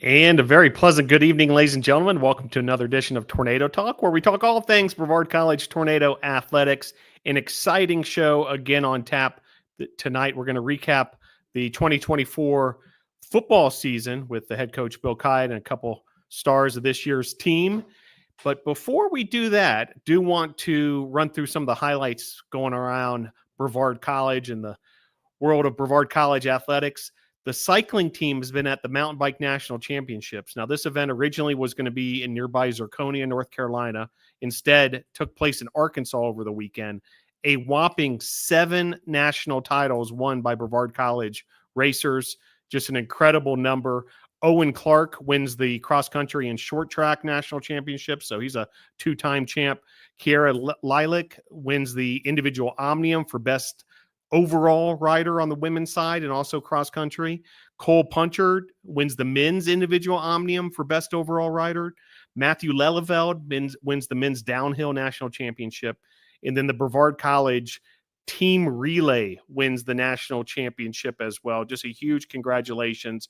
And a very pleasant good evening, ladies and gentlemen. Welcome to another edition of Tornado Talk, where we talk all things Brevard College Tornado athletics. An exciting show again on tap tonight. We're going to recap the 2024 football season with the head coach Bill Khayat and a couple stars of this year's team. But before we do that, do want to run through some of the highlights going around Brevard College and the world of Brevard College athletics. The cycling team has been at the Mountain Bike National Championships. Now, this event originally was going to be in nearby Zirconia, North Carolina. Instead, took place in Arkansas over the weekend. A whopping 7 national titles won by Brevard College racers. Just an incredible number. Owen Clark wins the cross country and short track national championship, so he's a 2-time champ. Kiara Lilac wins the individual omnium for best overall rider on the women's side and also cross country. Cole Punchard wins the men's individual omnium for best overall rider. Matthew Leleveld wins the men's downhill national championship. And then the Brevard College team relay wins the national championship as well. Just a huge congratulations.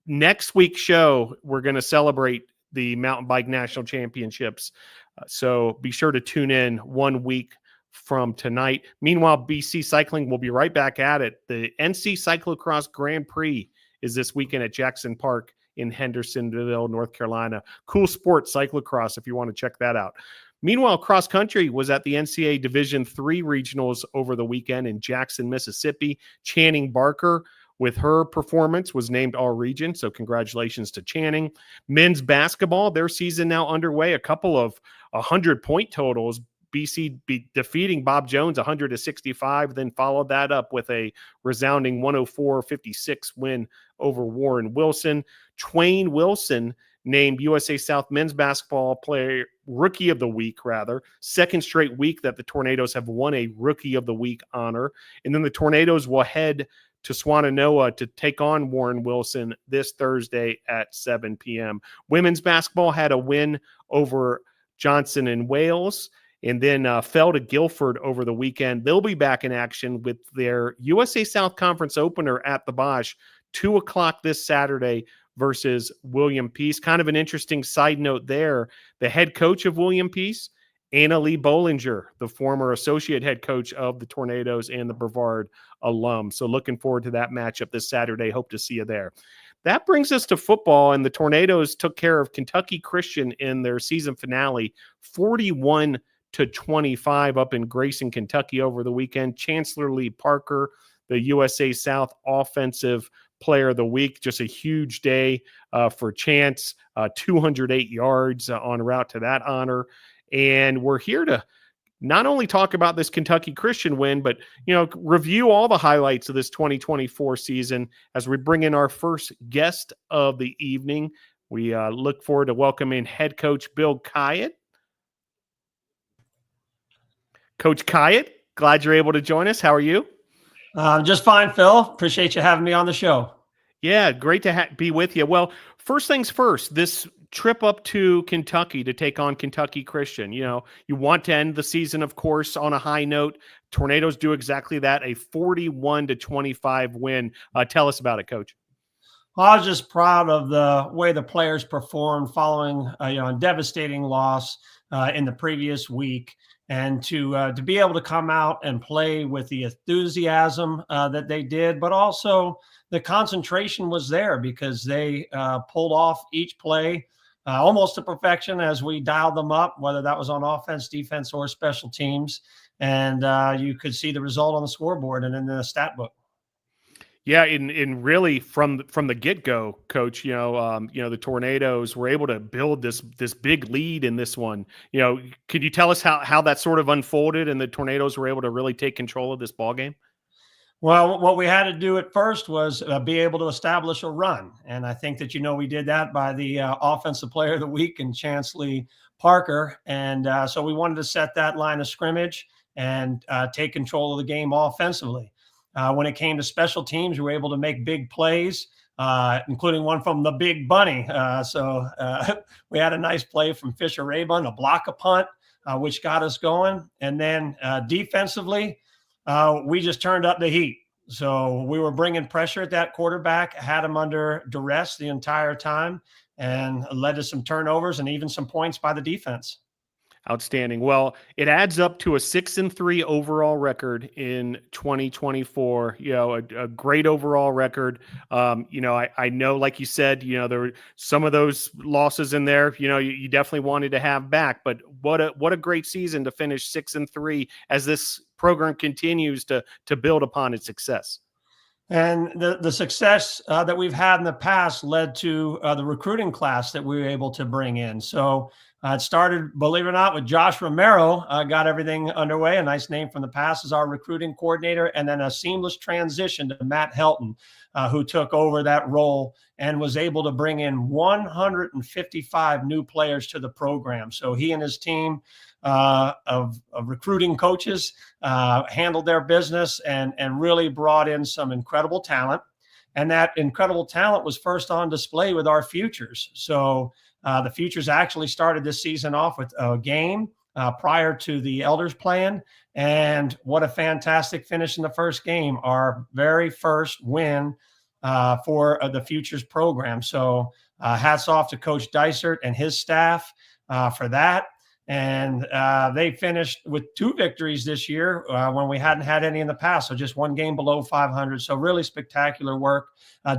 Next week's show, we're going to celebrate the Mountain Bike National Championships. So be sure to tune in 1 week from tonight. Meanwhile, BC Cycling will be right back at it. The NC Cyclocross Grand Prix is this weekend at Jackson Park in Hendersonville, North Carolina. Cool sport, cyclocross, if you want to check that out. Meanwhile, cross country was at the NCAA Division III regionals over the weekend in Jackson, Mississippi. Channing Barker, with her performance, was named all-region, so congratulations to Channing. Men's basketball, their season now underway. A couple of 100-point totals. BC defeating Bob Jones 100-65, then followed that up with a resounding 104-56 win over Warren Wilson. Twain Wilson named USA South men's basketball player rookie of the week, second straight week that the Tornadoes have won a rookie of the week honor. And then the Tornadoes will head to Swannanoa to take on Warren Wilson this Thursday at 7 p.m. Women's basketball had a win over Johnson and Wales, and then fell to Guilford over the weekend. They'll be back in action with their USA South Conference opener at the Bosch, 2 o'clock this Saturday versus William Peace. Kind of an interesting side note there. The head coach of William Peace, Anna Lee Bollinger, the former associate head coach of the Tornadoes and the Brevard alum. So looking forward to that matchup this Saturday. Hope to see you there. That brings us to football, and the Tornadoes took care of Kentucky Christian in their season finale, 41-25 up in Grayson, Kentucky over the weekend. Chancellor Lee Parker, the USA South Offensive Player of the Week. Just a huge day for Chance, 208 yards en route to that honor. And we're here to not only talk about this Kentucky Christian win, but, review all the highlights of this 2024 season as we bring in our first guest of the evening. We look forward to welcoming head coach Bill Khayat. Coach Khayat, glad you're able to join us. How are you? Just fine, Phil. Appreciate you having me on the show. Yeah, great to be with you. Well, first things first, this trip up to Kentucky to take on Kentucky Christian. You want to end the season, of course, on a high note. Tornadoes do exactly that, a 41-25 win. Tell us about it, Coach. Well, I was just proud of the way the players performed following a devastating loss in the previous week. And to be able to come out and play with the enthusiasm that they did, but also the concentration was there because they pulled off each play almost to perfection as we dialed them up, whether that was on offense, defense, or special teams. And you could see the result on the scoreboard and in the stat book. Yeah, in really from the get-go, Coach, the Tornadoes were able to build this big lead in this one. Could you tell us how that sort of unfolded and the Tornadoes were able to really take control of this ball game? Well, what we had to do at first was be able to establish a run. And I think that, we did that by the offensive player of the week and Chance Lee Parker. And so we wanted to set that line of scrimmage and take control of the game offensively. When it came to special teams, we were able to make big plays, including one from the Big Bunny. So we had a nice play from Fisher Rayburn, a block a punt, which got us going. And then defensively, we just turned up the heat. So we were bringing pressure at that quarterback, had him under duress the entire time, and led to some turnovers and even some points by the defense. Outstanding. Well, it adds up to a 6-3 overall record in 2024. A great overall record. I know, like you said, there were some of those losses in there. You definitely wanted to have back. But what a great season to finish 6-3 as this program continues to build upon its success. And the success that we've had in the past led to the recruiting class that we were able to bring in. So it started, believe it or not, with Josh Romero, got everything underway. A nice name from the past as our recruiting coordinator, and then a seamless transition to Matt Helton, who took over that role and was able to bring in 155 new players to the program. So he and his team of recruiting coaches handled their business and really brought in some incredible talent. And that incredible talent was first on display with our futures. So the futures actually started this season off with a game prior to the Elders playing. And what a fantastic finish in the first game, our very first win for the futures program. So hats off to Coach Dysert and his staff for that. And they finished with 2 victories this year when we hadn't had any in the past. So just one game below 500. So really spectacular work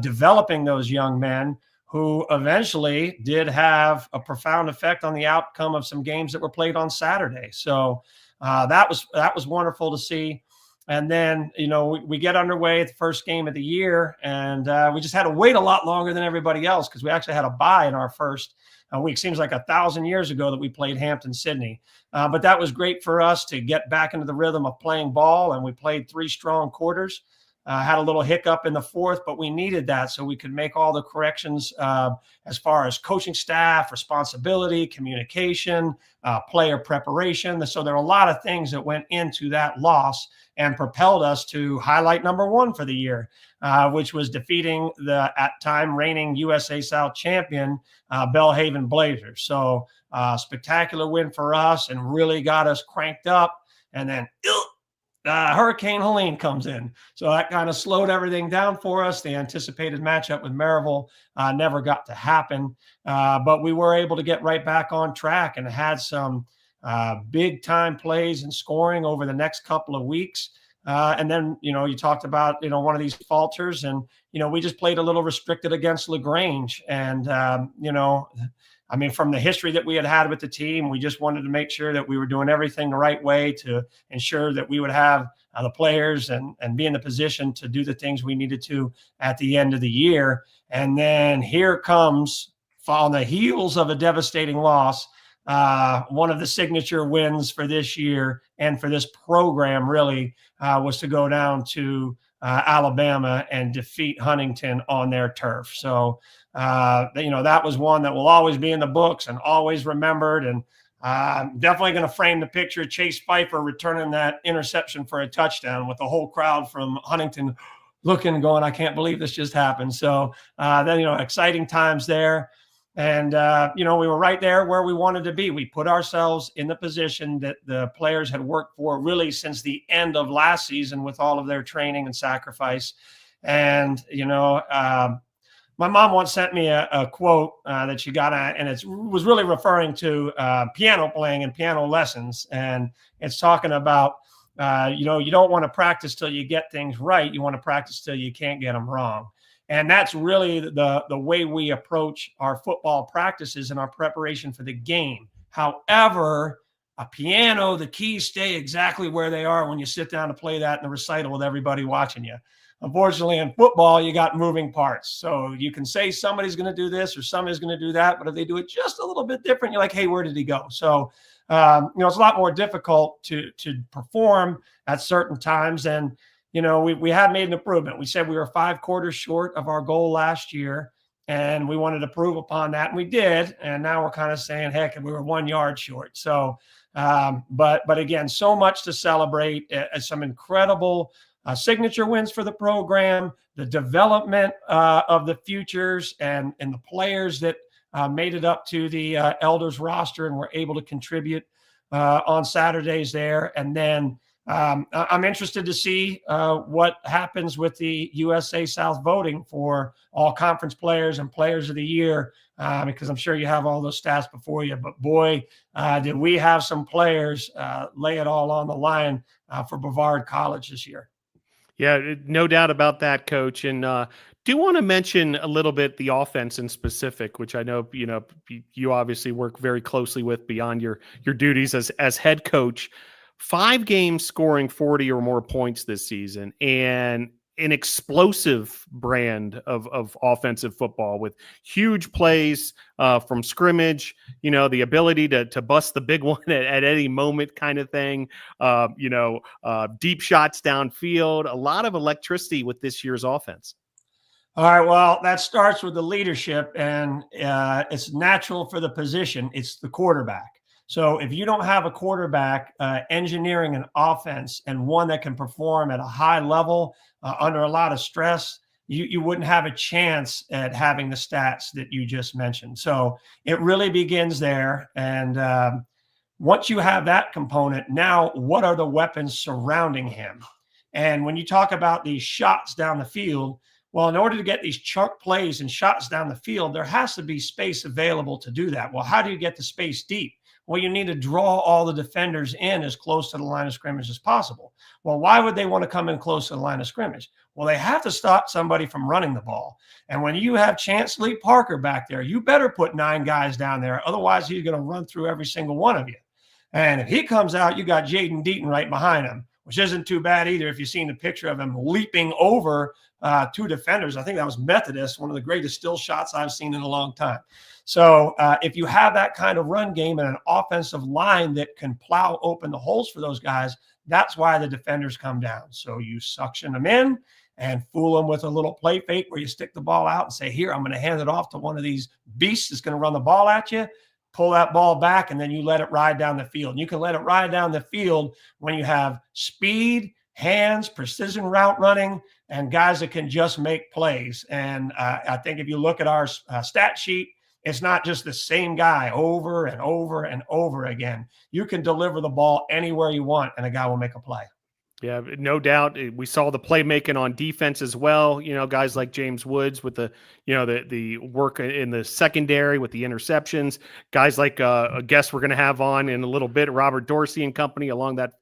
developing those young men who eventually did have a profound effect on the outcome of some games that were played on Saturday. So that was wonderful to see. And then, we get underway at the first game of the year, and we just had to wait a lot longer than everybody else because we actually had a bye in our first week. Seems like 1,000 years ago that we played Hampton-Sydney. But that was great for us to get back into the rhythm of playing ball, and we played 3 strong quarters. Had a little hiccup in the fourth, but we needed that so we could make all the corrections as far as coaching staff, responsibility, communication, player preparation. So there are a lot of things that went into that loss and propelled us to highlight number 1 for the year, which was defeating the at time reigning USA South champion, Belhaven Blazers. So spectacular win for us and really got us cranked up. And then Hurricane Helene comes in. So that kind of slowed everything down for us. The anticipated matchup with Maryville never got to happen. But we were able to get right back on track and had some big time plays and scoring over the next couple of weeks. And then, you talked about, one of these falters and, we just played a little restricted against LaGrange. And, from the history that we had with the team, we just wanted to make sure that we were doing everything the right way to ensure that we would have the players and be in the position to do the things we needed to at the end of the year. And then here comes, on the heels of a devastating loss, one of the signature wins for this year and for this program really was to go down to Alabama and defeat Huntington on their turf. So, that was one that will always be in the books and always remembered. And definitely going to frame the picture of Chase Pfeiffer returning that interception for a touchdown with the whole crowd from Huntington looking, going, I can't believe this just happened. So then, exciting times there. And, we were right there where we wanted to be. We put ourselves in the position that the players had worked for really since the end of last season with all of their training and sacrifice. And, my mom once sent me a quote that she got, and it was really referring to piano playing and piano lessons. And it's talking about, you don't want to practice till you get things right. You want to practice till you can't get them wrong. And that's really the way we approach our football practices and our preparation for the game. However, a piano, the keys stay exactly where they are when you sit down to play that in the recital with everybody watching you. Unfortunately, in football, you got moving parts. So you can say somebody's going to do this or somebody's going to do that, but if they do it just a little bit different, you're like, hey, where did he go? So, it's a lot more difficult to perform at certain times. And, we have made an improvement. We said we were 5 quarters short of our goal last year, and we wanted to prove upon that, and we did. And now we're kind of saying, heck, we were 1 yard short. So, but again, so much to celebrate. Some incredible signature wins for the program, the development of the futures and the players that made it up to the Elders roster and were able to contribute on Saturdays there. And then I'm interested to see what happens with the USA South voting for all conference players and players of the year, because I'm sure you have all those stats before you. But boy, did we have some players lay it all on the line for Brevard College this year. Yeah, no doubt about that, Coach. And do want to mention a little bit the offense in specific, which I know you obviously work very closely with beyond your duties as head coach. 5 games scoring 40 or more points this season, and an explosive brand of offensive football with huge plays from scrimmage, the ability to bust the big one at any moment kind of thing, deep shots downfield, a lot of electricity with this year's offense. All right, well, that starts with the leadership, and it's natural for the position. It's the quarterback. So if you don't have a quarterback engineering an offense and one that can perform at a high level under a lot of stress, you wouldn't have a chance at having the stats that you just mentioned. So it really begins there. And once you have that component, now what are the weapons surrounding him? And when you talk about these shots down the field, well, in order to get these chunk plays and shots down the field, there has to be space available to do that. Well, how do you get the space deep? Well, you need to draw all the defenders in as close to the line of scrimmage as possible. Well, why would they want to come in close to the line of scrimmage? Well, they have to stop somebody from running the ball. And when you have Chanceley Parker back there, you better put 9 guys down there. Otherwise, he's going to run through every single one of you. And if he comes out, you got Jaden Deaton right behind him, which isn't too bad either if you've seen the picture of him leaping over 2 defenders. I think that was Methodist, one of the greatest still shots I've seen in a long time. So if you have that kind of run game and an offensive line that can plow open the holes for those guys, that's why the defenders come down. So you suction them in and fool them with a little play fake where you stick the ball out and say, here, I'm going to hand it off to one of these beasts that's going to run the ball at you. Pull that ball back, and then you let it ride down the field. And you can let it ride down the field when you have speed, hands, precision route running, and guys that can just make plays. And I think if you look at our stat sheet, it's not just the same guy over and over and over again. You can deliver the ball anywhere you want, and a guy will make a play. Yeah, no doubt. We saw the playmaking on defense as well. Guys like James Woods with the work in the secondary with the interceptions. Guys like a guest we're going to have on in a little bit, Robert Dorsey and company along that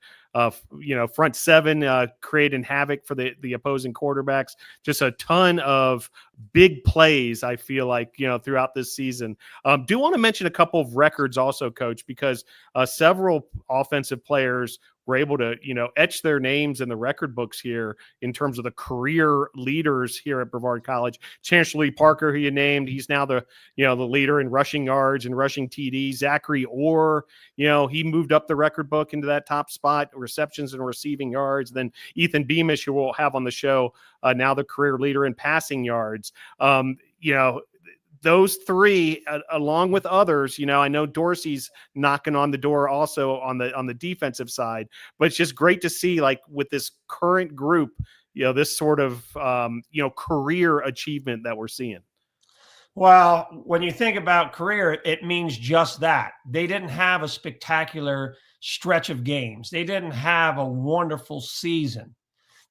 front 7, creating havoc for the opposing quarterbacks. Just a ton of big plays, I feel like, throughout this season. Do want to mention a couple of records also, Coach, because several offensive players were able to, etch their names in the record books here in terms of the career leaders here at Brevard College. Chanceley Parker, who you named, he's now the leader in rushing yards and rushing TDs. Zachary Orr, he moved up the record book into that top spot, receptions and receiving yards. Then Ethan Beamish, who we'll have on the show, now the career leader in passing yards. Those 3, along with others, I know Dorsey's knocking on the door also on the defensive side, but it's just great to see, like, with this current group, this sort of, career achievement that we're seeing. Well, when you think about career, it means just that. They didn't have a spectacular stretch of games. They didn't have a wonderful season.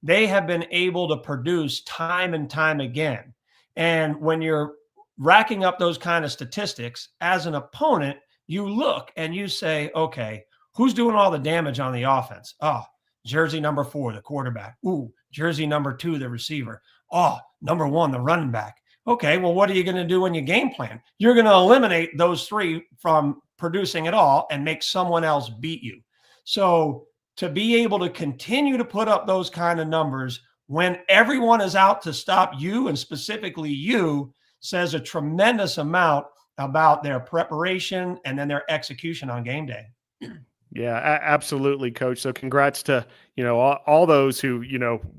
They have been able to produce time and time again. And when you're racking up those kind of statistics as an opponent, you look and you say, okay, who's doing all the damage on the offense? Oh, jersey number 4, the quarterback. Ooh, jersey number 2, the receiver. Oh, number 1, the running back. Okay, well, what are you going to do in your game plan? You're going to eliminate those 3 from producing at all and make someone else beat you. So to be able to continue to put up those kind of numbers when everyone is out to stop you, and specifically you, says a tremendous amount about their preparation and then their execution on game day. Yeah, absolutely, Coach. So congrats to, all those who,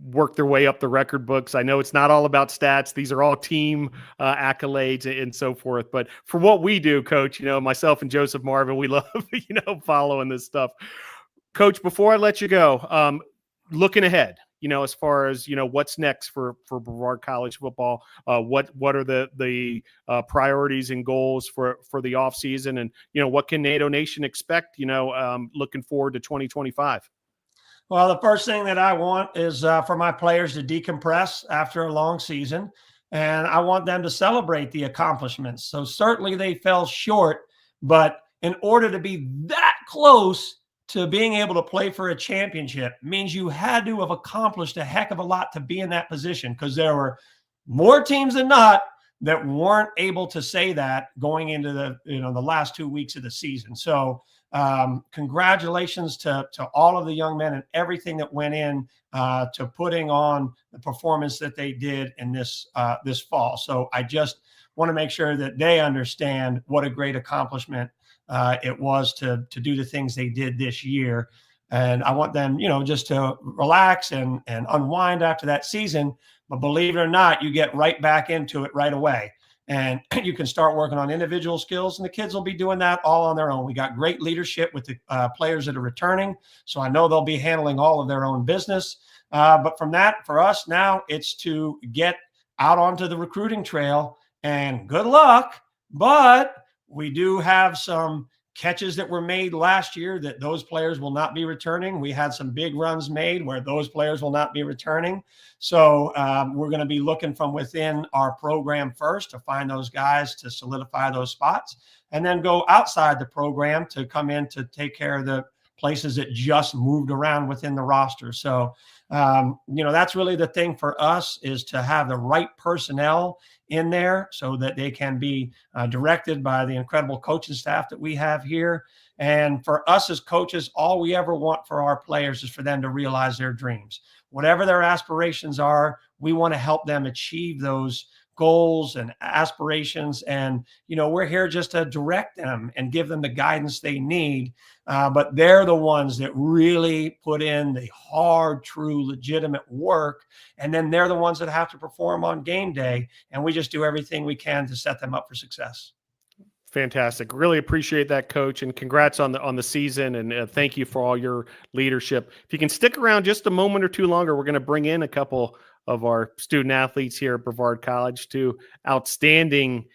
work their way up the record books. I know it's not all about stats. These are all team accolades and so forth. But for what we do, Coach, myself and Joseph Marvin, we love, following this stuff. Coach, before I let you go, looking ahead, as far as, what's next for Brevard College football, what are the priorities and goals for the off season, and, what can NATO Nation expect, looking forward to 2025? Well, the first thing that I want is for my players to decompress after a long season, and I want them to celebrate the accomplishments. So certainly they fell short, but in order to be that close to being able to play for a championship means you had to have accomplished a heck of a lot to be in that position, because there were more teams than not that weren't able to say that going into the last 2 weeks of the season. So congratulations to all of the young men and everything that went in to putting on the performance that they did in this fall. So I just want to make sure that they understand what a great accomplishment it was to do the things they did this year. And I want them, just to relax and unwind after that season. But believe it or not, you get right back into it right away. And you can start working on individual skills, and the kids will be doing that all on their own. We got great leadership with the players that are returning, so I know they'll be handling all of their own business. But from that, for us now, it's to get out onto the recruiting trail, and good luck. But we do have some catches that were made last year that those players will not be returning. We had some big runs made where those players will not be returning. So we're going to be looking from within our program first to find those guys to solidify those spots, and then go outside the program to come in to take care of the places that just moved around within the roster. So, that's really the thing for us, is to have the right personnel in there so that they can be directed by the incredible coaching staff that we have here. And for us as coaches, all we ever want for our players is for them to realize their dreams. Whatever their aspirations are, we want to help them achieve those goals and aspirations. And, we're here just to direct them and give them the guidance they need. But they're the ones that really put in the hard, true, legitimate work. And then they're the ones that have to perform on game day. And we just do everything we can to set them up for success. Fantastic. Really appreciate that, Coach, and congrats on the season, and thank you for all your leadership. If you can stick around just a moment or two longer, we're going to bring in a couple of our student athletes here at Brevard College to outstanding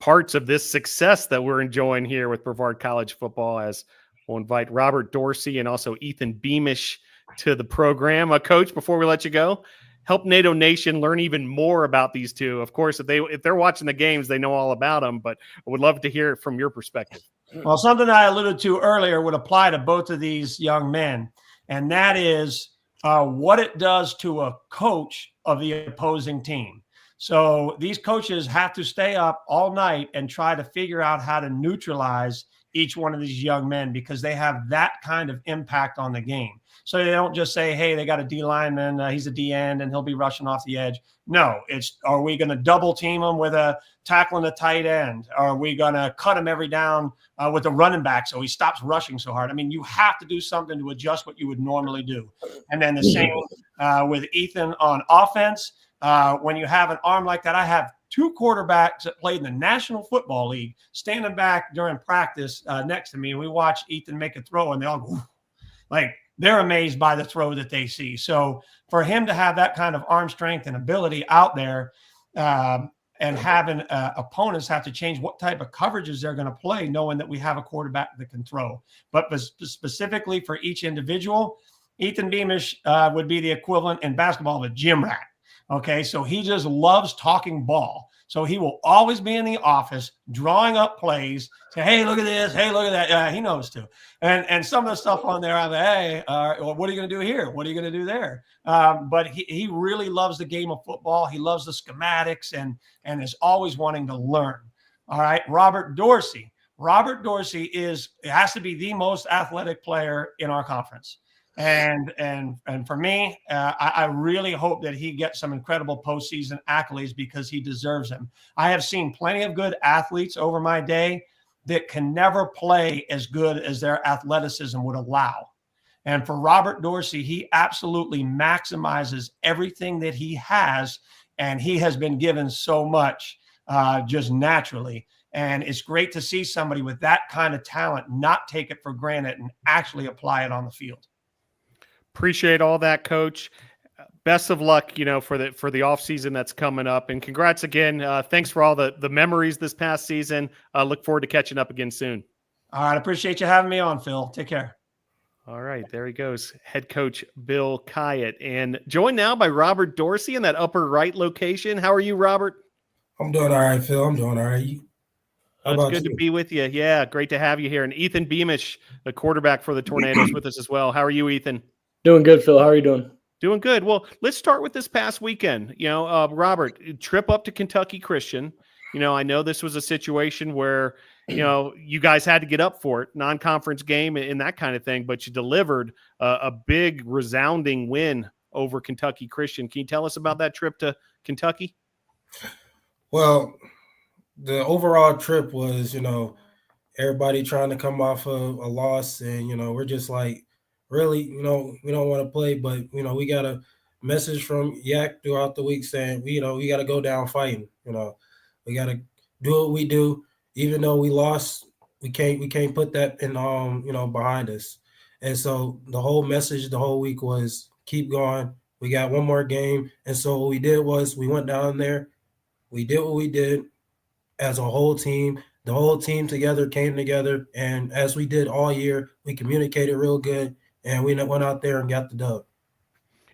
parts of this success that we're enjoying here with Brevard College football, as we'll invite Robert Dorsey and also Ethan Beamish to the program. Coach, before we let you go, help NATO Nation learn even more about these two. Of course, if they're watching the games, they know all about them, but I would love to hear it from your perspective. Well, something I alluded to earlier would apply to both of these young men, and that is what it does to a coach of the opposing team. So these coaches have to stay up all night and try to figure out how to neutralize each one of these young men, because they have that kind of impact on the game. So they don't just say, hey, they got a D lineman, he's a D end, and he'll be rushing off the edge. No, are we going to double team him with a tackle and a tight end? Are we going to cut him every down with a running back so he stops rushing so hard? I mean, you have to do something to adjust what you would normally do. And then the same with Ethan on offense. When you have an arm like that, I have two quarterbacks that played in the National Football League standing back during practice next to me. And we watch Ethan make a throw, and they all go, like, they're amazed by the throw that they see. So for him to have that kind of arm strength and ability out there, and having opponents have to change what type of coverages they're going to play, knowing that we have a quarterback that can throw. But specifically for each individual, Ethan Beamish would be the equivalent in basketball of a gym rat. Okay, so he just loves talking ball. So he will always be in the office drawing up plays. Say, hey, look at this. Hey, look at that. He knows too. And some of the stuff on there, I'm like, hey, well, what are you going to do here? What are you going to do there? But he really loves the game of football. He loves the schematics and is always wanting to learn. All right, Robert Dorsey. Robert Dorsey has to be the most athletic player in our conference. And for me, I really hope that he gets some incredible postseason accolades, because he deserves them. I have seen plenty of good athletes over my day that can never play as good as their athleticism would allow. And for Robert Dorsey, he absolutely maximizes everything that he has, and he has been given so much just naturally. And it's great to see somebody with that kind of talent not take it for granted and actually apply it on the field. Appreciate all that, Coach. Best of luck, for the off season that's coming up, and congrats again. Thanks for all the memories this past season. Look forward to catching up again soon. All right. Appreciate you having me on, Phil. Take care. All right, there he goes, head coach Bill Khayat, and joined now by Robert Dorsey in that upper right location. How are you, Robert? I'm doing all right, Phil. I'm doing all right. How It's about good to you? be with you. Yeah, great to have you here. And Ethan Beamish, the quarterback for the Tornadoes, with us as well. How are you, Ethan? Doing good, Phil. How are you doing? Doing good. Well, let's start with this past weekend. Robert, trip up to Kentucky Christian. I know this was a situation where, you guys had to get up for it, non-conference game and that kind of thing, but you delivered a big resounding win over Kentucky Christian. Can you tell us about that trip to Kentucky? Well, the overall trip was, everybody trying to come off of a loss, and we're just like, really, we don't want to play, but we got a message from Yak throughout the week saying, we got to go down fighting. We got to do what we do, even though we lost. We can't put that in behind us. And so the whole message the whole week was keep going. We got one more game, and so what we did was we went down there. We did what we did as a whole team. The whole team together came together, and as we did all year, we communicated real good, and we went out there and got the dub.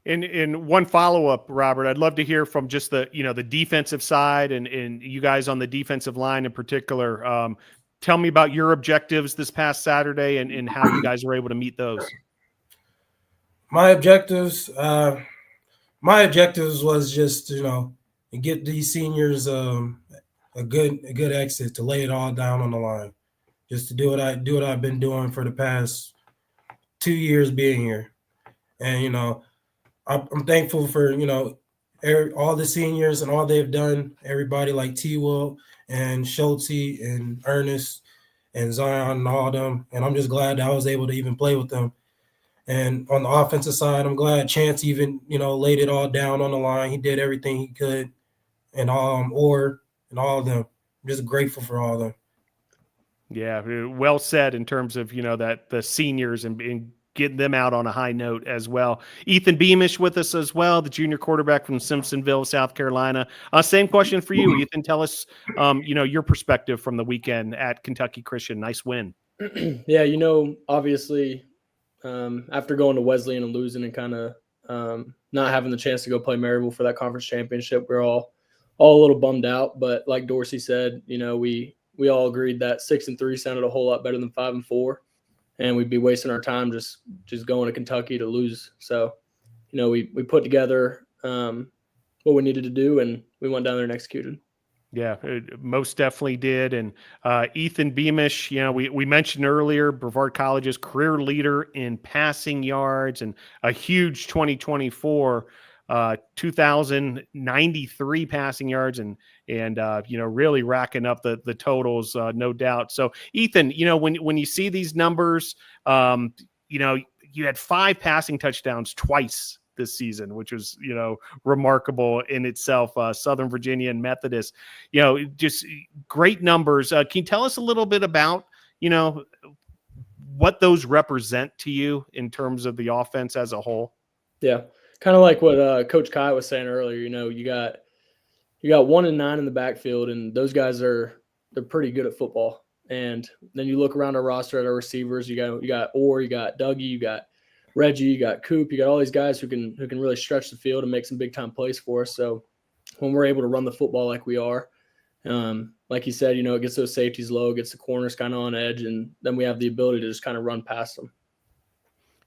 And one follow-up, Robert, I'd love to hear from just the defensive side and you guys on the defensive line in particular. Tell me about your objectives this past Saturday and how you guys were able to meet those. My objectives was just get these seniors a good exit, to lay it all down on the line, just to do what I've been doing for the past 2 years being here. And I'm thankful for all the seniors and all they've done, everybody like T Will and Schulte and Ernest and Zion and all of them, and I'm just glad that I was able to even play with them. And on the offensive side, I'm glad Chance even laid it all down on the line. He did everything he could, and Orr and all of them. I'm just grateful for all of them. Yeah, well said in terms of that the seniors and getting them out on a high note as well. Ethan Beamish with us as well, the junior quarterback from Simpsonville, South Carolina. Same question for you, Ethan. Tell us, your perspective from the weekend at Kentucky Christian. Nice win. Yeah, obviously, after going to Wesleyan and losing and kind of not having the chance to go play Maryville for that conference championship, we're all a little bummed out. But like Dorsey said, we all agreed that 6-3 sounded a whole lot better than 5-4. And we'd be wasting our time just going to Kentucky to lose. So, we put together what we needed to do, and we went down there and executed. Yeah, most definitely did. And Ethan Beamish, we mentioned earlier, Brevard College's career leader in passing yards and a huge 2024, 2,093 passing yards and really racking up the totals, no doubt. So Ethan, when you see these numbers, you had 5 passing touchdowns twice this season, which was, remarkable in itself. Southern Virginia and Methodist, just great numbers. Can you tell us a little bit about, what those represent to you in terms of the offense as a whole? Yeah. Kind of like what Coach Khayat was saying earlier, you got 1 and 9 in the backfield, and those guys they're pretty good at football. And then you look around our roster at our receivers, you got Orr, you got Dougie, you got Reggie, you got Coop, you got all these guys who can really stretch the field and make some big time plays for us. So when we're able to run the football like we are, like you said, it gets those safeties low, gets the corners kind of on edge, and then we have the ability to just kind of run past them.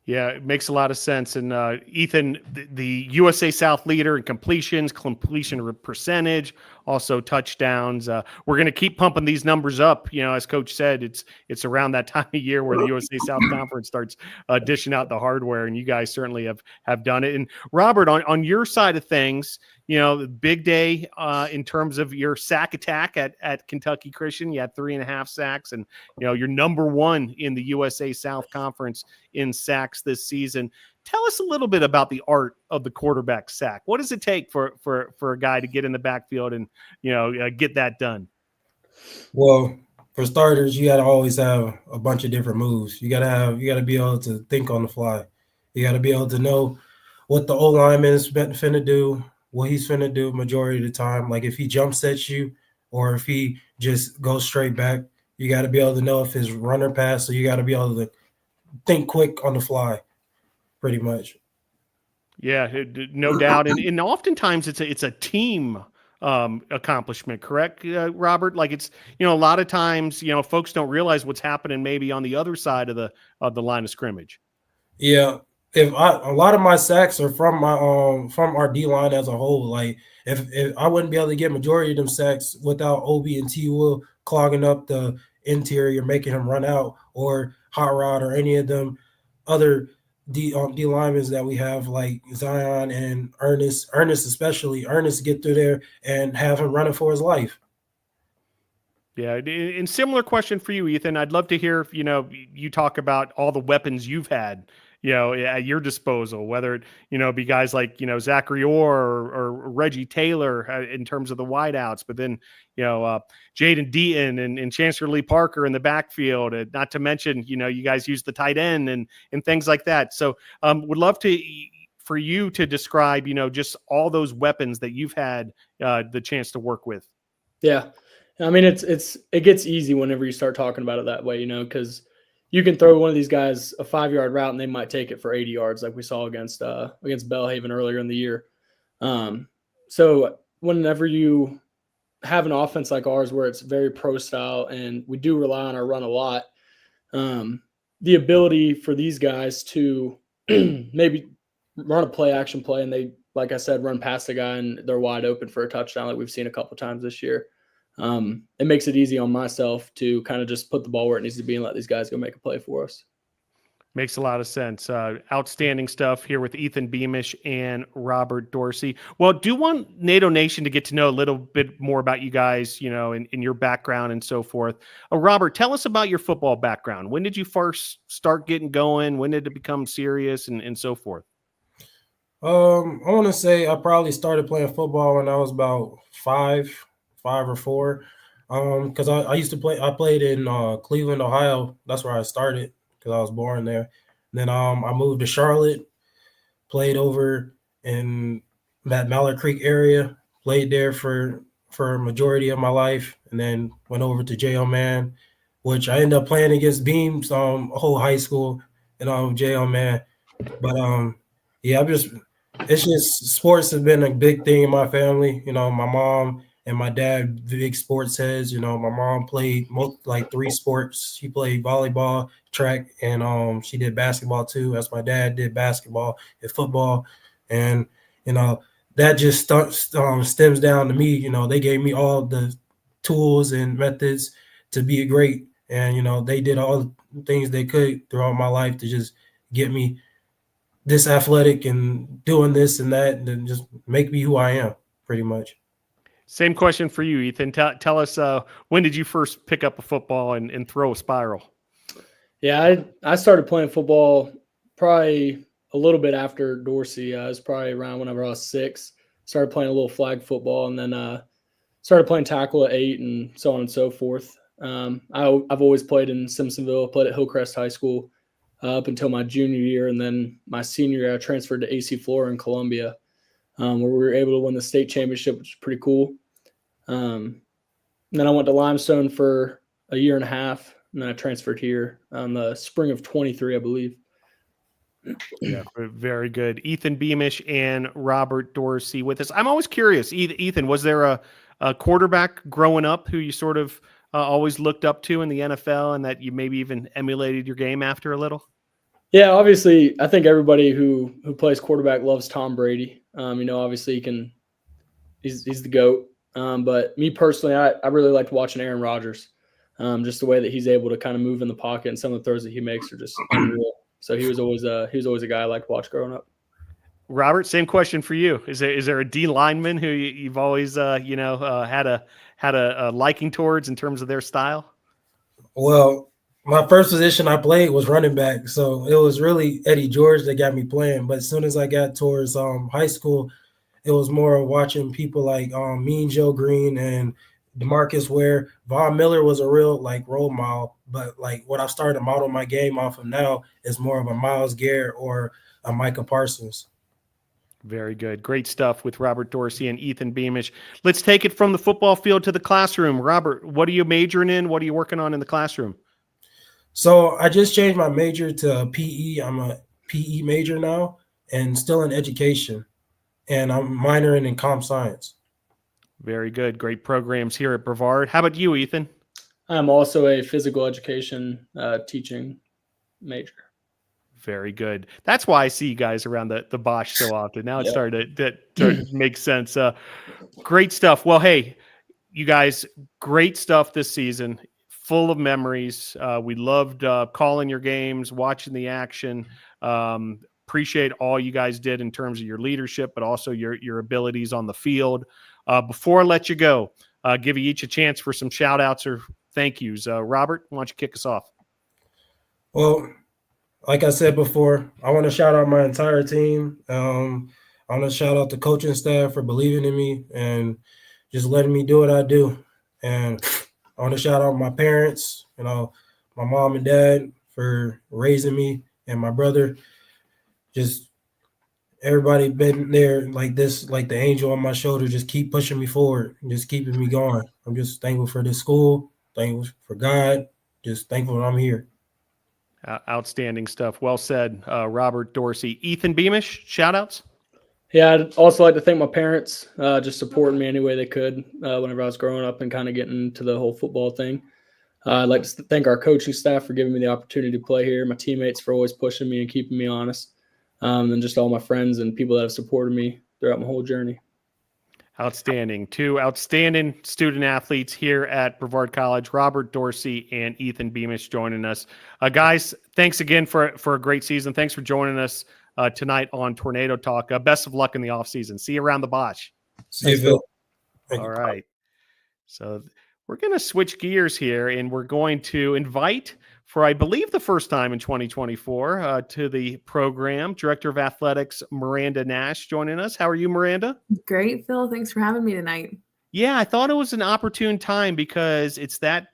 Yeah, it makes a lot of sense. And Ethan, the USA South leader in completion percentage, also touchdowns. We're going to keep pumping these numbers up. As Coach said, it's around that time of year where the USA South Conference starts dishing out the hardware, and you guys certainly have done it. And Robert, on your side of things, big day in terms of your sack attack at Kentucky Christian. You had 3.5 sacks, and you're number 1 in the USA South Conference in sacks this season. Tell us a little bit about the art of the quarterback sack. What does it take for a guy to get in the backfield and get that done? Well, for starters, you got to always have a bunch of different moves. You got to be able to think on the fly. You got to be able to know what the O-lineman is finna do, what he's finna do majority of the time. Like if he jumps at you or if he just goes straight back, you got to be able to know if it's run or pass. So you got to be able to think quick on the fly, pretty much. Yeah, no doubt. And oftentimes it's a team accomplishment, correct, Robert? Like it's, a lot of times, folks don't realize what's happening maybe on the other side of the line of scrimmage. Yeah, a lot of my sacks are from our D line as a whole. Like if I wouldn't be able to get majority of them sacks without Obi and T Will clogging up the interior, making him run out, or Hot Rod or any of them other D linemen that we have, like Zion and Ernest. Ernest especially. Ernest get through there and have him running for his life. Yeah, and similar question for you, Ethan. I'd love to hear, you talk about all the weapons you've had, at your disposal, whether it, be guys like, Zachary Orr or Reggie Taylor in terms of the wideouts, but then, Jaden Deaton and Chancellor Lee Parker in the backfield, and not to mention, you guys use the tight end and things like that. So would love for you to describe, just all those weapons that you've had the chance to work with. Yeah. I mean, it gets easy whenever you start talking about it that way, because you can throw one of these guys a 5-yard route and they might take it for 80 yards, like we saw against Belhaven earlier in the year. So whenever you have an offense like ours where it's very pro style and we do rely on our run a lot, the ability for these guys to maybe run a play action play and they, like I said, run past the guy and they're wide open for a touchdown like we've seen a couple times this year. It makes it easy on myself to kind of just put the ball where it needs to be and let these guys go make a play for us. Makes a lot of sense. Outstanding stuff here with Ethan Beamish and Robert Dorsey. Well, do want NATO Nation to get to know a little bit more about you guys, in your background and so forth. Robert, tell us about your football background. When did you first start getting going? When did it become serious and so forth? I want to say I probably started playing football when I was about five or four. Because I used to play. I played in Cleveland, Ohio. That's where I started because I was born there. Then I moved to Charlotte, played over in that Mallard Creek area, played there for a majority of my life, and then went over to J.O. Man, which I ended up playing against Beams whole high school and J.O. Man. But yeah, it's just sports have been a big thing in my family. My mom and my dad, big sports heads. My mom played like 3 sports. She played volleyball, track, and she did basketball too. As my dad did basketball and football, and that just stems down to me. They gave me all the tools and methods to be great, and they did all the things they could throughout my life to just get me this athletic and doing this and that, and then just make me who I am, pretty much. Same question for you, Ethan. Tell us, when did you first pick up a football and throw a spiral? Yeah, I started playing football probably a little bit after Dorsey. It was probably around whenever I was 6. Started playing a little flag football and then started playing tackle at 8 and so on and so forth. I've always played in Simpsonville, played at Hillcrest High School up until my junior year. And then my senior year, I transferred to AC Flora in Columbia, where we were able to win the state championship, which is pretty cool. And then I went to Limestone for a year and a half, and then I transferred here on the spring of 23, I believe. Yeah, very good. Ethan Beamish and Robert Dorsey with us. I'm always curious, Ethan, was there a quarterback growing up who you sort of always looked up to in the NFL and that you maybe even emulated your game after a little? Yeah, obviously, I think everybody who plays quarterback loves Tom Brady. Obviously he's the GOAT. But me personally, I really liked watching Aaron Rodgers. Just the way that he's able to kind of move in the pocket and some of the throws that he makes are just unreal. So he was always a guy I liked to watch growing up. Robert, same question for you. Is there a D lineman who you've always had a liking towards in terms of their style? Well, my first position I played was running back, so it was really Eddie George that got me playing. But as soon as I got towards high school, it was more of watching people like Mean Joe Green and DeMarcus Ware. Von Miller was a real role model, but what I've started to model my game off of now is more of a Myles Garrett or a Micah Parsons. Very good. Great stuff with Robert Dorsey and Ethan Beamish. Let's take it from the football field to the classroom. Robert, what are you majoring in? What are you working on in the classroom? So I just changed my major to PE. I'm a PE major now and still in education. And I'm minoring in comp science. Very good. Great programs here at Brevard. How about you, Ethan? I'm also a physical education teaching major. Very good. That's why I see you guys around the Bosch so often. Now it's Yep. starting to make sense. Great stuff. Well, hey, you guys, great stuff this season. Full of memories. We loved calling your games, watching the action. Appreciate all you guys did in terms of your leadership, but also your abilities on the field. Before I let you go, give you each a chance for some shout outs or thank yous. Robert, why don't you kick us off? Well, like I said before, I want to shout out my entire team. I want to shout out the coaching staff for believing in me and just letting me do what I do. And I want to shout out my parents, my mom and dad for raising me, and my brother. Just everybody been there like this, like the angel on my shoulder, just keep pushing me forward and just keeping me going. I'm just thankful for this school, thankful for God, just thankful that I'm here. Outstanding stuff. Well said, Robert, Dorsey. Ethan Beamish, shout outs? Yeah, I'd also like to thank my parents, just supporting me any way they could whenever I was growing up and kind of getting into the whole football thing. I'd like to thank our coaching staff for giving me the opportunity to play here, my teammates for always pushing me and keeping me honest, and just all my friends and people that have supported me throughout my whole journey. Outstanding. Two outstanding student athletes here at Brevard College, Robert Dorsey and Ethan Beamish joining us. Guys, thanks again for a great season. Thanks for joining us tonight on Tornado Talk. Best of luck in the offseason. See you around the Bosch. See you, Phil. All right. So we're going to switch gears here, and we're going to invite, for I believe the first time in 2024, to the program, Director of Athletics, Myranda Nash, joining us. How are you, Myranda? Great, Phil. Thanks for having me tonight. Yeah, I thought it was an opportune time because it's that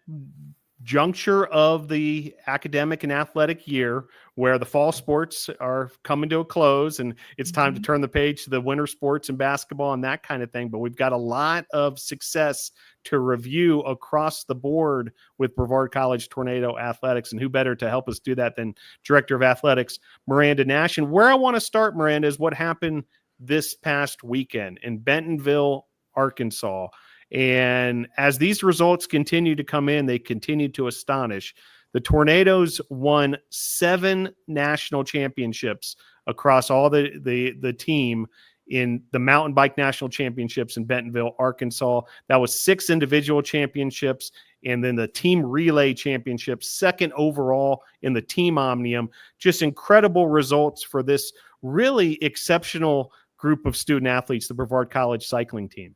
juncture of the academic and athletic year where the fall sports are coming to a close and it's time to turn the page to the winter sports and basketball and that kind of thing. But we've got a lot of success to review across the board with Brevard College Tornado Athletics. And who better to help us do that than Director of Athletics, Myranda Nash. And where I want to start, Myranda, is what happened this past weekend in Bentonville, Arkansas. And as these results continue to come in, they continue to astonish. The Tornadoes won 7 national championships across all the team in the mountain bike national championships in Bentonville, Arkansas. That was 6 individual championships, and then the team relay championship, 2nd overall in the team omnium. Just incredible results for this really exceptional group of student athletes, the Brevard College cycling team.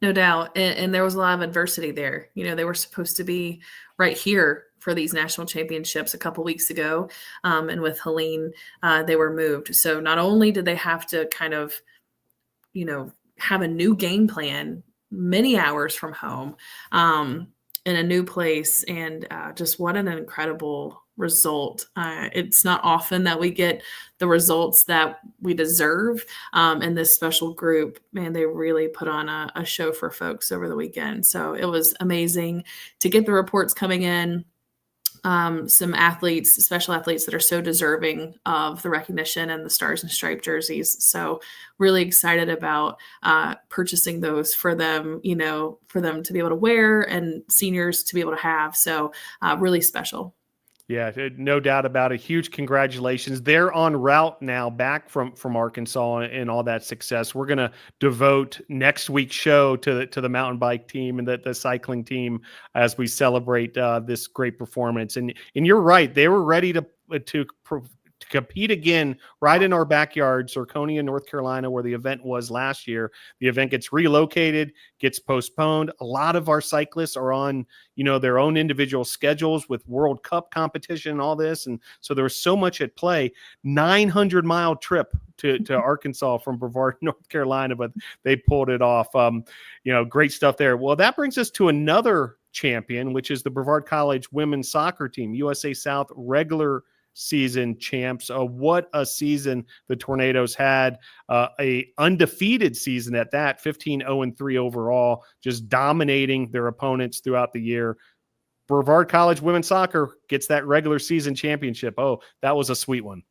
No doubt. And there was a lot of adversity there. They were supposed to be right here for these national championships a couple weeks ago. And with Helene, they were moved. So not only did they have to kind of, have a new game plan many hours from home in a new place. And just what an incredible result. It's not often that we get the results that we deserve. And this special group, man, they really put on a show for folks over the weekend. So it was amazing to get the reports coming in. Some athletes, special athletes that are so deserving of the recognition and the Stars and Stripes jerseys. So really excited about purchasing those for them, for them to be able to wear and seniors to be able to have. So really special. Yeah, no doubt about it. Huge congratulations. They're en route now back from Arkansas and all that success. We're going to devote next week's show to the mountain bike team and the cycling team as we celebrate this great performance. And you're right. They were ready to compete again right in our backyard, Zirconia, North Carolina, where the event was last year. The event gets relocated, gets postponed. A lot of our cyclists are on, their own individual schedules with World Cup competition and all this. And so there was so much at play. 900-mile trip to Arkansas from Brevard, North Carolina, but they pulled it off. Great stuff there. Well, that brings us to another champion, which is the Brevard College women's soccer team, USA South regular season champs. What a season the Tornadoes had. A undefeated season at that, 15-0-3 overall, just dominating their opponents throughout the year. Brevard College women's soccer gets that regular season championship. Oh, that was a sweet one.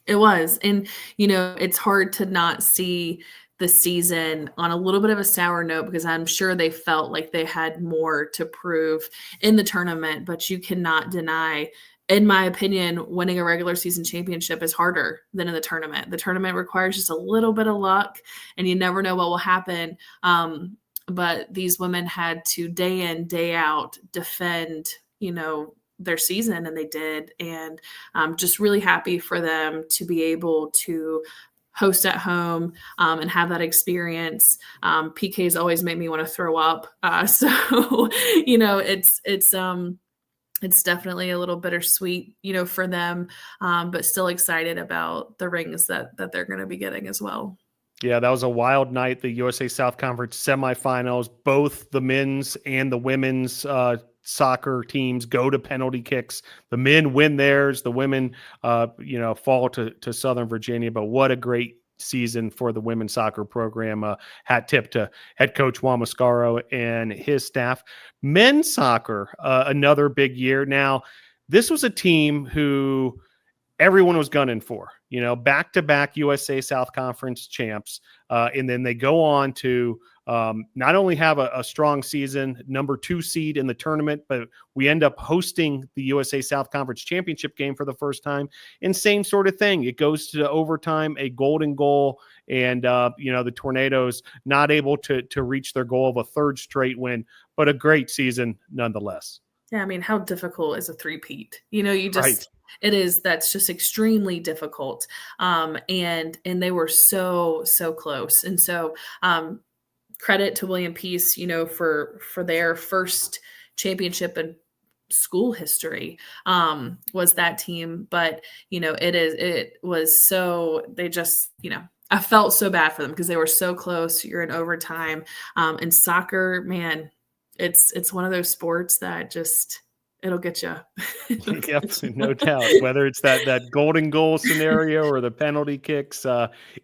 It was. And, it's hard to not see the season on a little bit of a sour note, because I'm sure they felt like they had more to prove in the tournament, but you cannot deny, in my opinion, winning a regular season championship is harder than in the tournament. The tournament requires just a little bit of luck, and you never know what will happen. But these women had to day in, day out defend, their season, and they did. And I'm just really happy for them to be able to host at home and have that experience. PKs always make me want to throw up. So, it's definitely a little bittersweet, for them, but still excited about the rings that they're going to be getting as well. Yeah, that was a wild night. The USA South Conference semifinals, both the men's and the women's soccer teams go to penalty kicks. The men win theirs. The women, fall to Southern Virginia. But what a great season for the women's soccer program. Hat tip to head coach Juan Mascaro and his staff. Men's soccer, another big year. Now, this was a team who everyone was gunning for, back-to-back USA South Conference champs. And then they go on to not only have a strong season, number 2 seed in the tournament, but we end up hosting the USA South Conference championship game for the first time. And same sort of thing. It goes to overtime, a golden goal, and, the Tornadoes not able to reach their goal of a third straight win, but a great season nonetheless. Yeah, I mean, how difficult is a three-peat? Right. It is. That's just extremely difficult. And they were so close. And so credit to William Peace, for their first championship in school history was that team. But, I felt so bad for them because they were so close. You're in overtime. And soccer, man, it's one of those sports that just it'll get you. Yep, no doubt. Whether it's that golden goal scenario or the penalty kicks,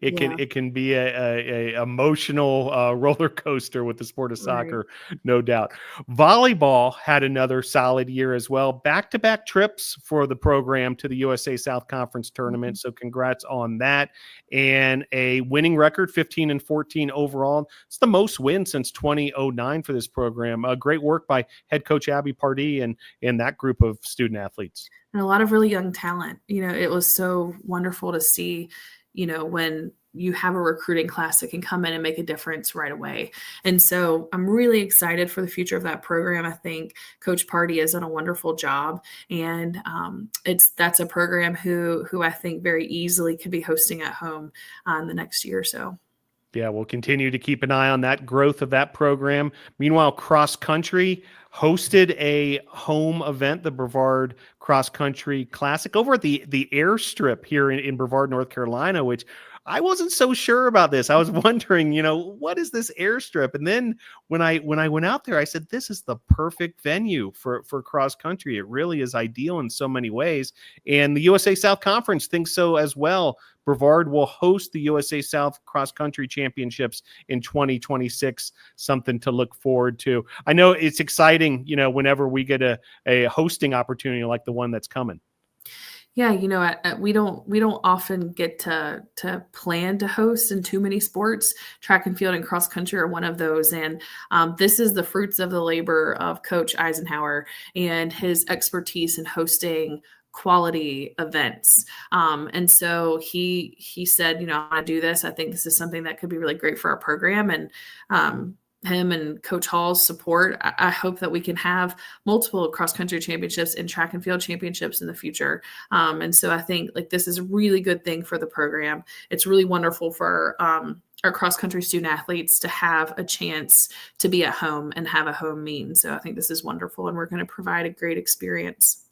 it can be a emotional roller coaster with the sport of soccer, no doubt. Volleyball had another solid year as well. Back-to-back trips for the program to the USA South Conference tournament. So congrats on that. And a winning record, 15-14 overall. It's the most wins since 2009 for this program. Great work by head coach Abby Pardee and that group of student athletes. And a lot of really young talent. It was so wonderful to see, when you have a recruiting class that can come in and make a difference right away. And so I'm really excited for the future of that program. I think Coach Pardee has done a wonderful job. And that's a program who I think very easily could be hosting at home in the next year or so. Yeah, we'll continue to keep an eye on that growth of that program. Meanwhile, cross country hosted a home event, the Brevard Cross Country Classic, over at the airstrip here in Brevard, North Carolina, which I wasn't so sure about this. I was wondering, what is this airstrip? And then when I went out there, I said, this is the perfect venue for cross country. It really is ideal in so many ways. And the USA South Conference thinks so as well. Brevard will host the USA South Cross Country Championships in 2026, something to look forward to. I know it's exciting, whenever we get a hosting opportunity like the one that's coming. Yeah, we don't often get to plan to host in too many sports. Track and field and cross country are one of those, and this is the fruits of the labor of Coach Eisenhower and his expertise in hosting quality events. And so he said, I want to do this. I think this is something that could be really great for our program, and him and Coach Hall's support, I hope that we can have multiple cross-country championships and track and field championships in the future. And so I think this is a really good thing for the program. It's really wonderful for our cross-country student athletes to have a chance to be at home and have a home meet. And so I think this is wonderful, and we're going to provide a great experience.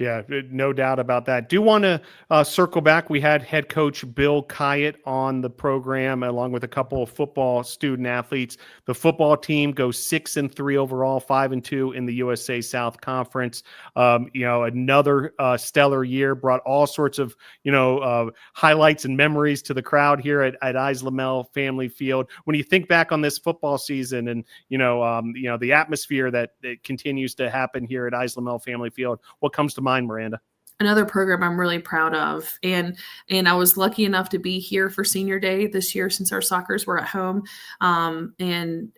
Yeah, no doubt about that. Do want to circle back. We had head coach Bill Khayat on the program, along with a couple of football student athletes. The football team goes 6-3 overall, 5-2 in the USA South Conference. Another stellar year, brought all sorts of highlights and memories to the crowd here at Isla Family Field. When you think back on this football season, and the atmosphere that continues to happen here at Isla Family Field, what comes to mind, Myranda? Another program I'm really proud of. And I was lucky enough to be here for senior day this year, since our Soccers were at home, and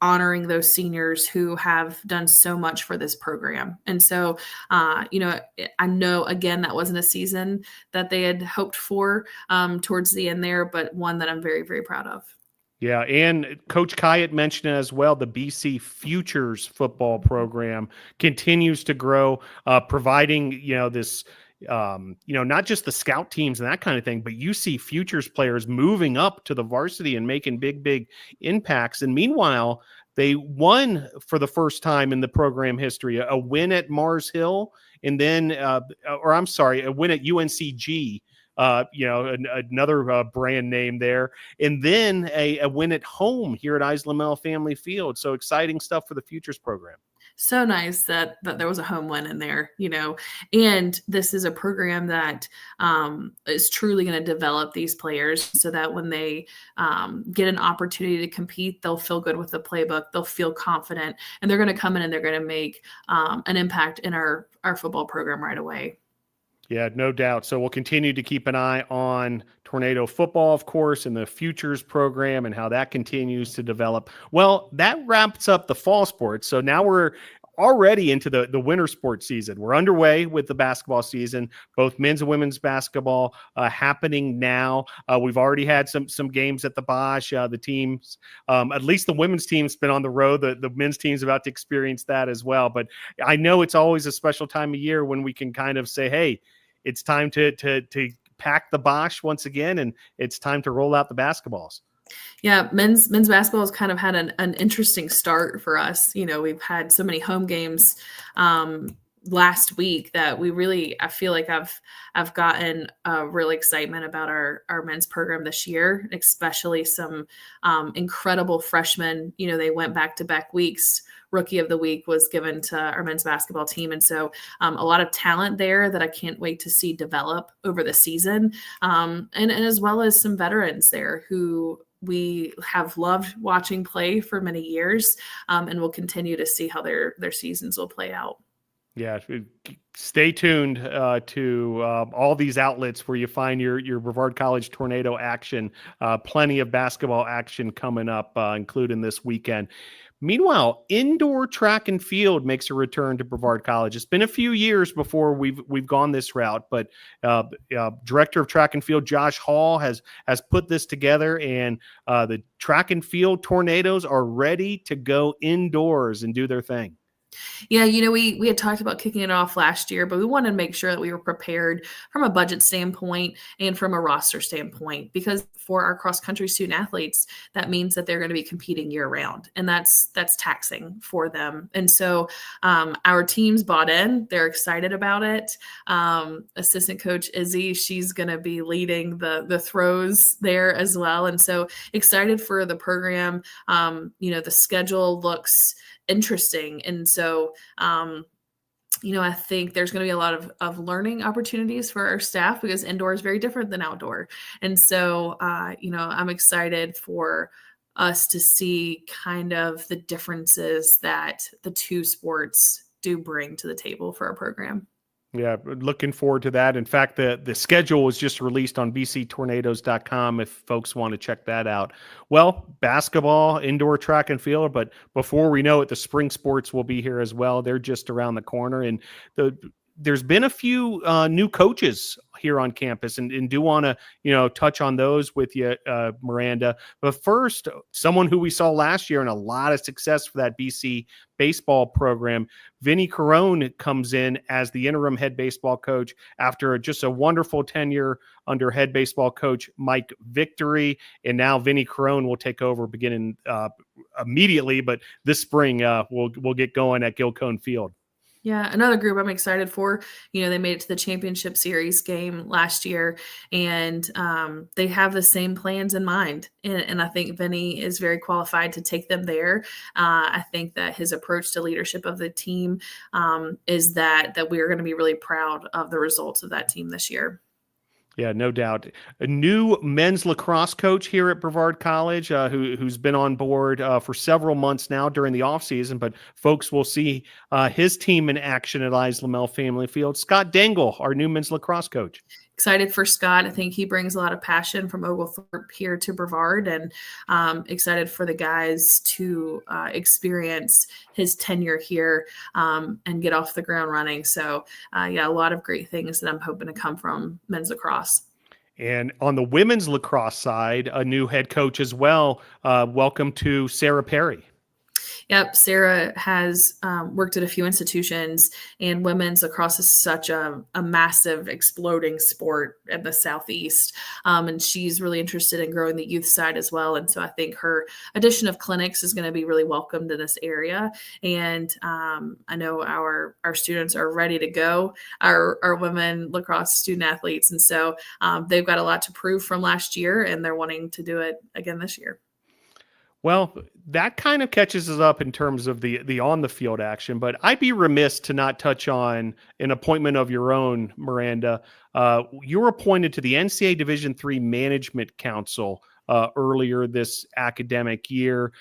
honoring those seniors who have done so much for this program. And so, I know, again, that wasn't a season that they had hoped for towards the end there, but one that I'm very, very proud of. Yeah, and Coach Khayat mentioned as well, the BC Futures football program continues to grow, providing, this, not just the scout teams and that kind of thing, but you see futures players moving up to the varsity and making big impacts. And meanwhile, they won for the first time in the program history, a win at Mars Hill, and then, a win at UNCG. Another brand name there, and then a win at home here at Isla Family Field. So exciting stuff for the Futures program. So nice that there was a home win in there, and this is a program that is truly going to develop these players so that when they get an opportunity to compete, they'll feel good with the playbook, they'll feel confident, and they're going to come in and they're going to make an impact in our football program right away. Yeah, no doubt. So we'll continue to keep an eye on Tornado football, of course, and the Futures program and how that continues to develop. Well, that wraps up the fall sports. So now we're already into the winter sports season. We're underway with the basketball season, both men's and women's basketball happening now. We've already had some games at the Bosch. The teams, at least the women's team's been on the road. The men's team's about to experience that as well. But I know it's always a special time of year when we can kind of say, hey, it's time to pack the Bosch once again, and it's time to roll out the basketballs. Yeah, men's basketball has kind of had an interesting start for us. We've had so many home games last week that I feel like I've gotten real excitement about our men's program this year, especially some incredible freshmen. They went back-to-back weeks. Rookie of the week was given to our men's basketball team. And so a lot of talent there that I can't wait to see develop over the season. And as well as some veterans there who we have loved watching play for many years, and we'll continue to see how their seasons will play out. Yeah, stay tuned to all these outlets where you find your Brevard College Tornado action. Plenty of basketball action coming up, including this weekend. Meanwhile, indoor track and field makes a return to Brevard College. It's been a few years before we've gone this route, but Director of Track and Field Josh Hall has put this together, and the track and field Tornadoes are ready to go indoors and do their thing. Yeah, we had talked about kicking it off last year, but we wanted to make sure that we were prepared from a budget standpoint and from a roster standpoint, because for our cross-country student athletes, that means that they're going to be competing year-round, and that's taxing for them. And so our teams bought in. They're excited about it. Assistant coach Izzy, she's going to be leading the throws there as well. And so excited for the program. The schedule looks interesting. And so, I think there's going to be a lot of learning opportunities for our staff, because indoor is very different than outdoor. And so, I'm excited for us to see kind of the differences that the two sports do bring to the table for our program. Yeah, looking forward to that. In fact, the schedule was just released on bctornadoes.com if folks want to check that out. Well, basketball, indoor track and field, but before we know it, the spring sports will be here as well. They're just around the corner. And there's been a few new coaches here on campus, and do want to, touch on those with you, Myranda. But first, someone who we saw last year and a lot of success for that BC baseball program, Vinny Carone comes in as the interim head baseball coach after just a wonderful tenure under head baseball coach Mike Victory. And now Vinny Carone will take over beginning immediately, but this spring we'll get going at Gilcone Field. Yeah, another group I'm excited for. They made it to the championship series game last year, and they have the same plans in mind. And I think Vinny is very qualified to take them there. I think that his approach to leadership of the team is that we're going to be really proud of the results of that team this year. Yeah, no doubt. A new men's lacrosse coach here at Brevard College, who's been on board for several months now during the offseason, but folks will see his team in action at Lamel Family Field. Scott Dangle, our new men's lacrosse coach. Excited for Scott. I think he brings a lot of passion from Oglethorpe here to Brevard, and excited for the guys to experience his tenure here and get off the ground running. So, a lot of great things that I'm hoping to come from men's lacrosse. And on the women's lacrosse side, a new head coach as well. Welcome to Sarah Perry. Yep, Sarah has worked at a few institutions, and women's lacrosse is such a massive, exploding sport in the Southeast. And she's really interested in growing the youth side as well. And so I think her addition of clinics is going to be really welcomed in this area. And I know our students are ready to go, our women lacrosse student athletes. And so they've got a lot to prove from last year, and they're wanting to do it again this year. Well, that kind of catches us up in terms of the on the field action, but I'd be remiss to not touch on an appointment of your own, Myranda. You were appointed to the NCAA Division III Management Council earlier this academic year.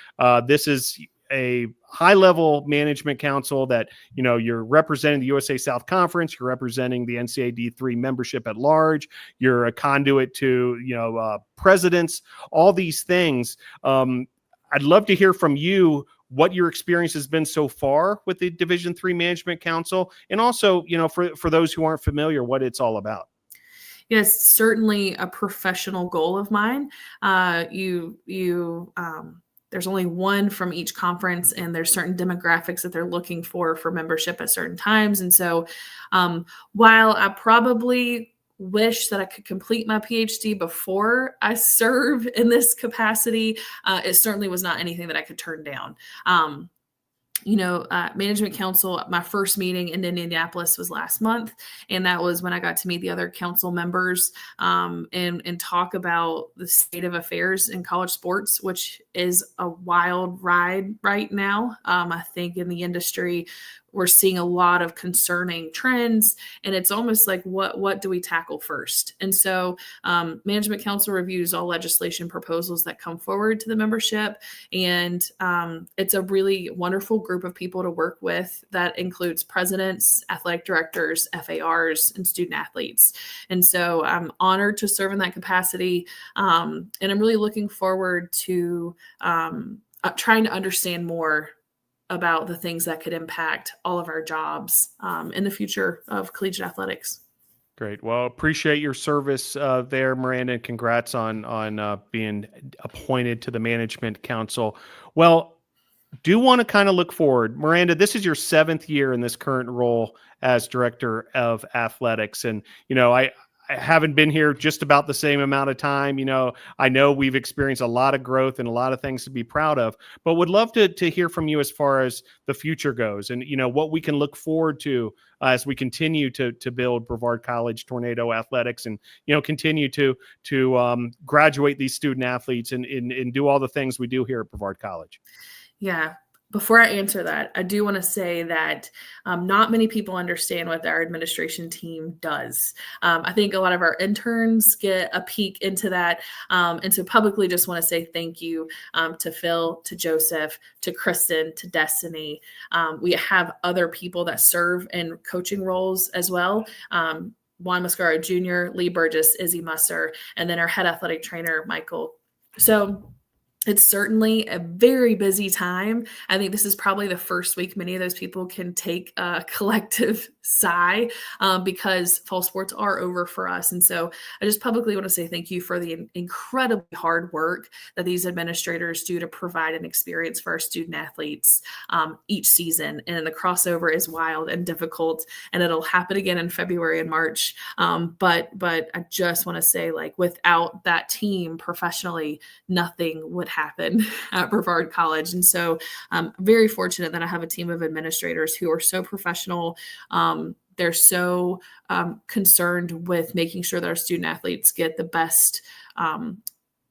This is a high-level management council that, you're representing the USA South Conference, you're representing the NCAA D3 membership at large, you're a conduit to, presidents, all these things. I'd love to hear from you what your experience has been so far with the Division III Management Council, and also, for those who aren't familiar, what it's all about. Yes, certainly a professional goal of mine. There's only one from each conference, and there's certain demographics that they're looking for membership at certain times. And so while I probably wish that I could complete my PhD before I serve in this capacity, it certainly was not anything that I could turn down. Management council, my first meeting in Indianapolis was last month. And that was when I got to meet the other council members and talk about the state of affairs in college sports, which is a wild ride right now. I think in the industry, we're seeing a lot of concerning trends, and it's almost like, what do we tackle first? And so Management Council reviews all legislation proposals that come forward to the membership. And it's a really wonderful group of people to work with that includes presidents, athletic directors, FARs, and student athletes. And so I'm honored to serve in that capacity. And I'm really looking forward to trying to understand more about the things that could impact all of our jobs in the future of collegiate athletics. Great. Well, appreciate your service there, Myranda, and congrats on being appointed to the Management Council. Well, do want to kind of look forward. Myranda, this is your 7th year in this current role as Director of Athletics. And, I haven't been here just about the same amount of time. I know we've experienced a lot of growth and a lot of things to be proud of, but would love to hear from you as far as the future goes and, what we can look forward to as we continue to build Brevard College Tornado athletics and, continue to graduate these student athletes and do all the things we do here at Brevard College. Yeah. Before I answer that, I do want to say that not many people understand what our administration team does. I think a lot of our interns get a peek into that. And so publicly just want to say thank you to Phil, to Joseph, to Kristen, to Destiny. We have other people that serve in coaching roles as well. Juan Mascaro Jr., Lee Burgess, Izzy Musser, and then our head athletic trainer, Michael. So it's certainly a very busy time. I think this is probably the first week many of those people can take a collective sigh because fall sports are over for us. And so I just publicly want to say thank you for the incredibly hard work that these administrators do to provide an experience for our student athletes each season. And the crossover is wild and difficult, and it'll happen again in February and March. But I just want to say, without that team professionally, nothing would happen at Brevard College. And so I'm very fortunate that I have a team of administrators who are so professional. They're so concerned with making sure that our student athletes get the best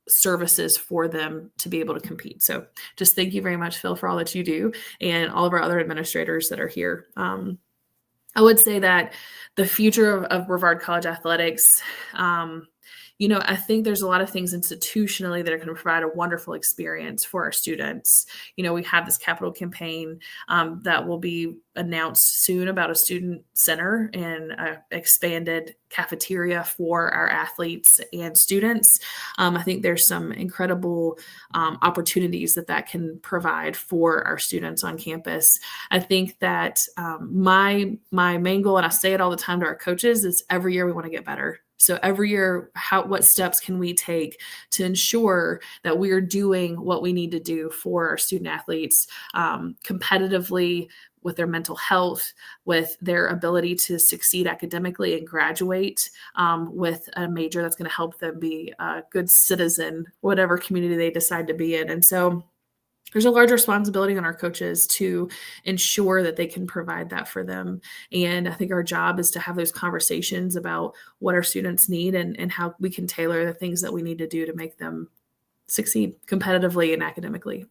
services for them to be able to compete. So just thank you very much, Phil, for all that you do, and all of our other administrators that are here. I would say that the future of Brevard College athletics, I think there's a lot of things institutionally that are going to provide a wonderful experience for our students. We have this capital campaign that will be announced soon about a student center and an expanded cafeteria for our athletes and students. I think there's some incredible opportunities that can provide for our students on campus. I think that my main goal, and I say it all the time to our coaches, is every year we want to get better. So every year, what steps can we take to ensure that we are doing what we need to do for our student athletes competitively, with their mental health, with their ability to succeed academically and graduate with a major that's going to help them be a good citizen, whatever community they decide to be in. And so there's a large responsibility on our coaches to ensure that they can provide that for them. And I think our job is to have those conversations about what our students need and how we can tailor the things that we need to do to make them succeed competitively and academically.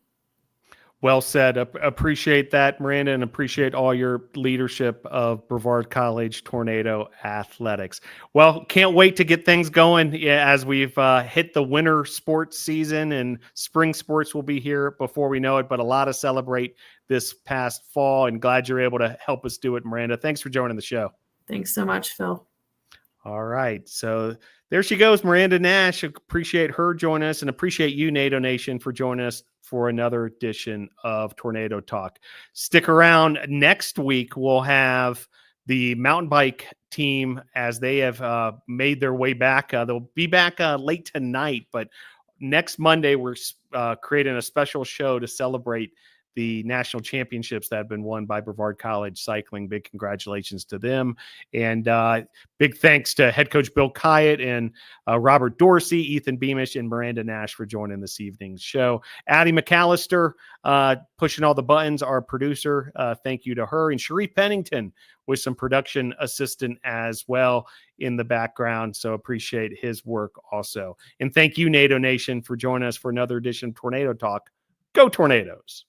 Well said. Appreciate that, Myranda, and appreciate all your leadership of Brevard College Tornado Athletics. Well, can't wait to get things going as we've hit the winter sports season, and spring sports will be here before we know it, but a lot to celebrate this past fall, and glad you're able to help us do it, Myranda. Thanks for joining the show. Thanks so much, Phil. All right. So there she goes, Myranda Nash. Appreciate her joining us, and appreciate you, NATO Nation, for joining us for another edition of Tornado Talk. Stick around. Next week, we'll have the mountain bike team as they have made their way back. They'll be back late tonight, but next Monday, we're creating a special show to celebrate the national championships that have been won by Brevard College Cycling. Big congratulations to them. And big thanks to head coach Bill Khayat and Robert Dorsey, Ethan Beamish, and Myranda Nash for joining this evening's show. Addie McAllister pushing all the buttons, our producer. Thank you to her. And Sharif Pennington with some production assistant as well in the background. So appreciate his work also. And thank you, NATO Nation, for joining us for another edition of Tornado Talk. Go Tornadoes.